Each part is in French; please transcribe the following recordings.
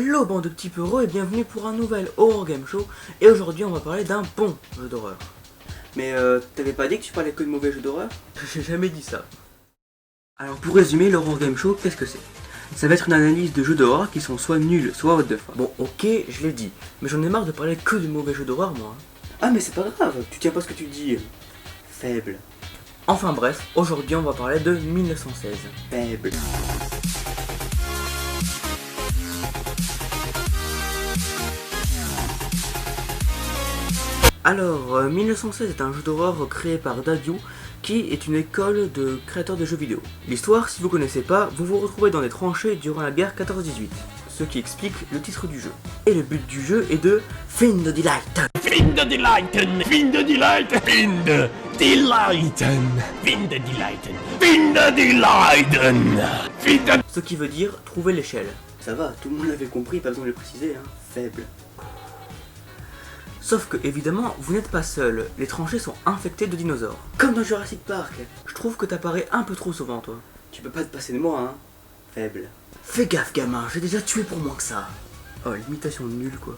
Hello bande de petits peureux et bienvenue pour un nouvel Horror Game Show. Et aujourd'hui on va parler d'un bon jeu d'horreur. Mais t'avais pas dit que tu parlais que de mauvais jeux d'horreur? J'ai jamais dit ça. Alors pour résumer, l'Horror Game Show, qu'est-ce que c'est? Ça va être une analyse de jeux d'horreur qui sont soit nuls, soit what the fuck. Bon ok, je l'ai dit, mais j'en ai marre de parler que de mauvais jeux d'horreur moi. Ah mais c'est pas grave, tu tiens pas ce que tu dis. Faible. Enfin bref, aujourd'hui on va parler de 1916. Faible. Alors, 1916 est un jeu d'horreur créé par Dadio, qui est une école de créateurs de jeux vidéo. L'histoire, si vous connaissez pas, vous vous retrouvez dans les tranchées durant la guerre 14-18, ce qui explique le titre du jeu. Et le but du jeu est de Find the Delight. Find the delighten, find the delight, find the delighten, find the delighten, find the delighten, find the... Ce qui veut dire trouver l'échelle. Ça va, tout le monde l'avait compris, pas besoin de le préciser, hein. Faible. Sauf que, évidemment, vous n'êtes pas seul, les tranchées sont infectées de dinosaures. Comme dans Jurassic Park. Je trouve que t'apparais un peu trop souvent, toi. Tu peux pas te passer de moi, hein. Faible. Fais gaffe, gamin, j'ai déjà tué pour moins que ça. Oh, l'imitation nulle, quoi.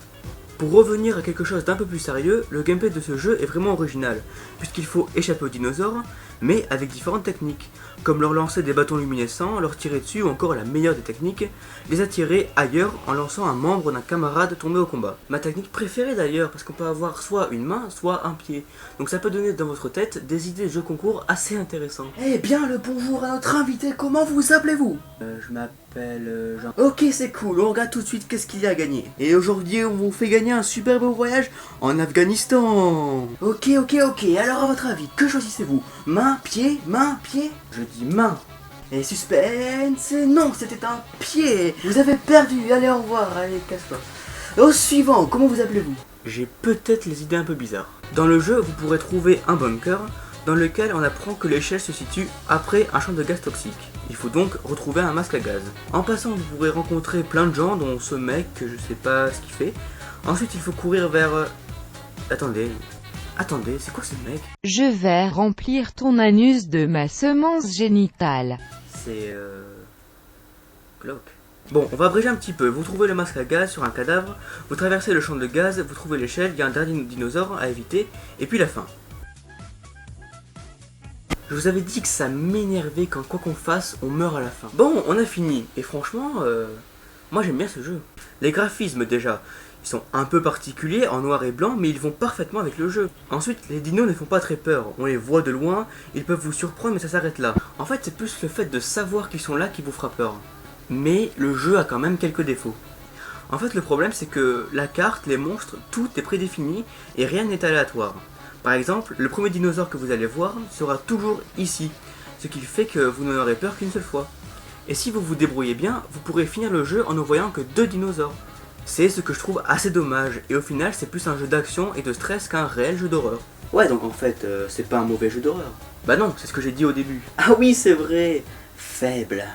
Pour revenir à quelque chose d'un peu plus sérieux, le gameplay de ce jeu est vraiment original, puisqu'il faut échapper aux dinosaures, mais avec différentes techniques, comme leur lancer des bâtons luminescents, leur tirer dessus ou encore la meilleure des techniques, les attirer ailleurs en lançant un membre d'un camarade tombé au combat. Ma technique préférée d'ailleurs, parce qu'on peut avoir soit une main, soit un pied, donc ça peut donner dans votre tête des idées de jeux concours assez intéressants. Eh bien le bonjour à notre invité, comment vous appelez-vous? Je m'appelle Jean. Ok c'est cool, on regarde tout de suite qu'est-ce qu'il y a à gagner. Et aujourd'hui on vous fait gagner un superbe voyage en Afghanistan. Ok, alors à votre avis, que choisissez-vous? Main, pied? Je dis main. Et suspense, non, c'était un pied. Vous avez perdu, allez au revoir, allez casse-toi. Au suivant, comment vous appelez-vous? J'ai peut-être les idées un peu bizarres. Dans le jeu, vous pourrez trouver un bunker dans lequel on apprend que l'échelle se situe après un champ de gaz toxique. Il faut donc retrouver un masque à gaz. En passant, vous pourrez rencontrer plein de gens, dont ce mec que je sais pas ce qu'il fait. Ensuite, il faut courir vers... Attendez, c'est quoi ce mec? Je vais remplir ton anus de ma semence génitale. C'est... glauque. Bon, on va abréger un petit peu. Vous trouvez le masque à gaz sur un cadavre, vous traversez le champ de gaz, vous trouvez l'échelle, il y a un dernier dinosaure à éviter, et puis la fin. Je vous avais dit que ça m'énervait quand quoi qu'on fasse, on meurt à la fin. Bon, on a fini, et franchement, moi j'aime bien ce jeu. Les graphismes déjà, ils sont un peu particuliers, en noir et blanc, mais ils vont parfaitement avec le jeu. Ensuite, les dinos ne font pas très peur, on les voit de loin, ils peuvent vous surprendre mais ça s'arrête là. En fait, c'est plus le fait de savoir qu'ils sont là qui vous fera peur. Mais le jeu a quand même quelques défauts. En fait, le problème c'est que la carte, les monstres, tout est prédéfini et rien n'est aléatoire. Par exemple, le premier dinosaure que vous allez voir sera toujours ici, ce qui fait que vous n'en aurez peur qu'une seule fois. Et si vous vous débrouillez bien, vous pourrez finir le jeu en ne voyant que 2 dinosaures. C'est ce que je trouve assez dommage, et au final c'est plus un jeu d'action et de stress qu'un réel jeu d'horreur. Ouais, donc en fait, c'est pas un mauvais jeu d'horreur. Bah non, c'est ce que j'ai dit au début. Ah oui, c'est vrai, faible.